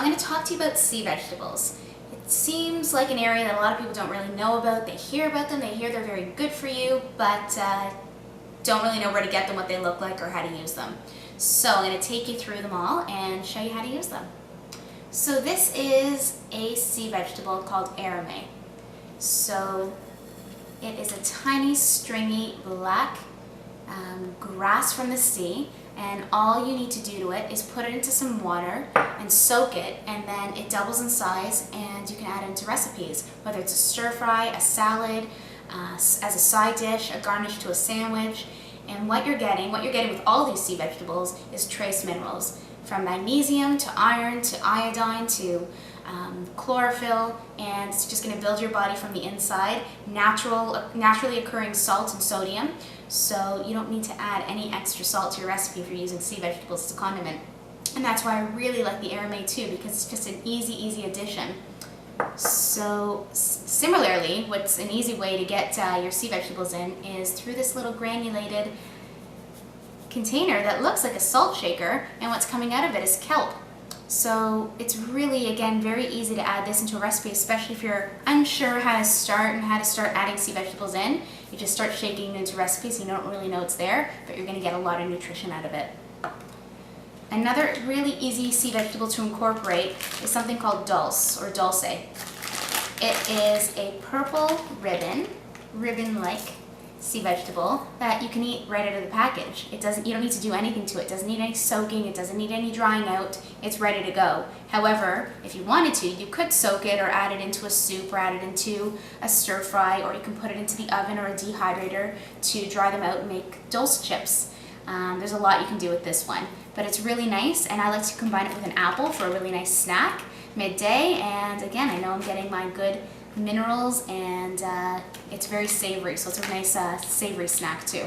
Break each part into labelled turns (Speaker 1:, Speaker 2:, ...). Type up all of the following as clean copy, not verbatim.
Speaker 1: I'm going to talk to you about sea vegetables. It seems like an area that a lot of people don't really know about. They hear about them, they hear they're very good for you, but don't really know where to get them, what they look like, or how to use them. So I'm going to take you through them all and show you how to use them. So this is a sea vegetable called arame. So it is a tiny, stringy, black grass from the sea, and all you need to do to it is put it into some water and soak it, and then it doubles in size and you can add it into recipes, whether it's a stir fry, a salad, as a side dish, a garnish to a sandwich. And what you're getting with all these sea vegetables is trace minerals, from magnesium to iron to iodine to chlorophyll, and it's just going to build your body from the inside. Naturally occurring salt and sodium, so you don't need to add any extra salt to your recipe if you're using sea vegetables as a condiment. And that's why I really like the arame too, because it's just an easy addition. So similarly, what's an easy way to get your sea vegetables in is through this little granulated container that looks like a salt shaker, and what's coming out of it is kelp. So it's really, again, very easy to add this into a recipe, especially if you're unsure how to start adding sea vegetables in. You just start shaking it into recipes and you don't really know it's there, but you're going to get a lot of nutrition out of it. Another really easy sea vegetable to incorporate is something called dulse, or dulce. It is a purple ribbon-like sea vegetable that you can eat right out of the package. You don't need to do anything to it. It doesn't need any soaking, it doesn't need any drying out. It's ready to go. However, if you wanted to, you could soak it or add it into a soup or add it into a stir fry, or you can put it into the oven or a dehydrator to dry them out and make dulse chips. There's a lot you can do with this one, but it's really nice, and I like to combine it with an apple for a really nice snack midday. And again, I know I'm getting my good minerals, and it's very savory, so it's a nice savory snack too.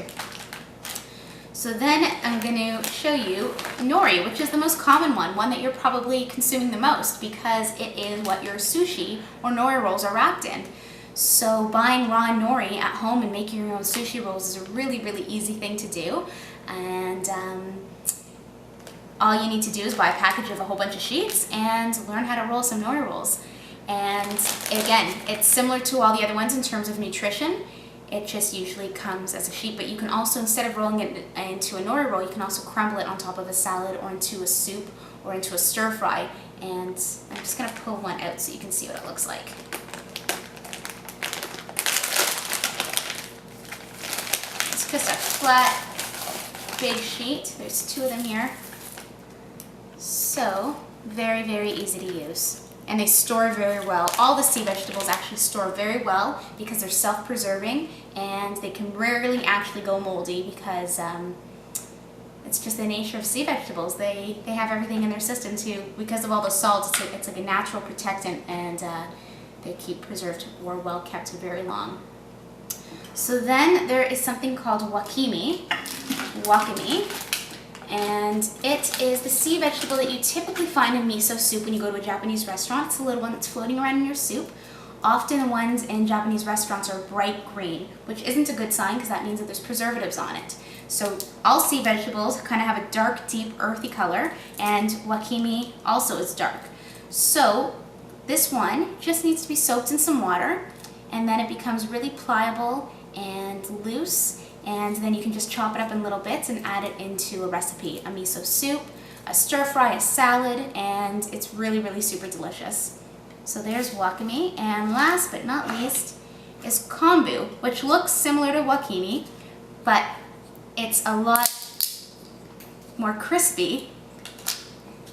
Speaker 1: So then I'm going to show you nori, which is the most common one that you're probably consuming the most, because it is what your sushi or nori rolls are wrapped in. So buying raw nori at home and making your own sushi rolls is a really easy thing to do, and all you need to do is buy a package of a whole bunch of sheets and learn how to roll some nori rolls. And again, it's similar to all the other ones in terms of nutrition. It just usually comes as a sheet, but you can also, instead of rolling it into a nori roll, you can also crumble it on top of a salad or into a soup or into a stir fry. And I'm just going to pull one out so you can see what it looks like. It's just a flat, big sheet. There's two of them here. So very easy to use. And they store very well. All the sea vegetables actually store very well because they're self-preserving, and they can rarely actually go moldy because it's just the nature of sea vegetables. They have everything in their system too. Because of all the salt, it's like a natural protectant, and they keep preserved or well kept very long. So then there is something called wakame, and it is the sea vegetable that you typically find in miso soup when you go to a Japanese restaurant. It's a little one that's floating around in your soup. Often the ones in Japanese restaurants are bright green, which isn't a good sign because that means that there's preservatives on it. So all sea vegetables kind of have a dark, deep, earthy color, and wakame also is dark. So this one just needs to be soaked in some water, and then it becomes really pliable and loose. And then you can just chop it up in little bits and add it into a recipe, a miso soup, a stir fry, a salad, and it's really super delicious. So there's wakame, and last but not least is kombu, which looks similar to wakame, but it's a lot more crispy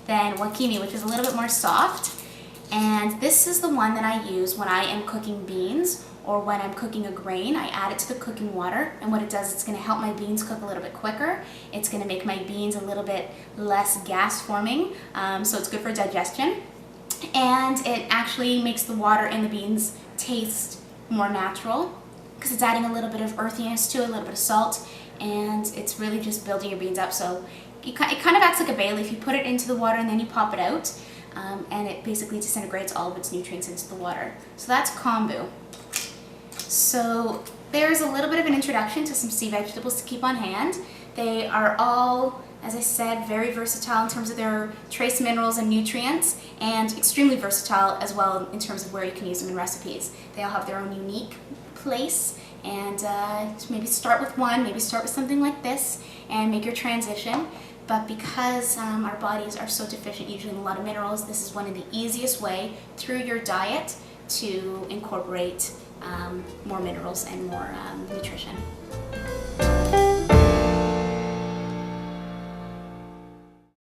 Speaker 1: than wakame, which is a little bit more soft. And this is the one that I use when I am cooking beans, or when I'm cooking a grain. I add it to the cooking water, and what it does, it's going to help my beans cook a little bit quicker. It's going to make my beans a little bit less gas forming, so it's good for digestion. And it actually makes the water in the beans taste more natural because it's adding a little bit of earthiness to it, a little bit of salt, and it's really just building your beans up. So it kind of acts like a bay leaf. You put it into the water and then you pop it out, and it basically disintegrates all of its nutrients into the water. So that's kombu. So there's a little bit of an introduction to some sea vegetables to keep on hand. They are all As I said, very versatile in terms of their trace minerals and nutrients, and extremely versatile as well in terms of where you can use them in recipes. They all have their own unique place, and maybe start with one, maybe start with something like this and make your transition. But because our bodies are so deficient usually in a lot of minerals, this is one of the easiest way through your diet to incorporate more minerals and more nutrition.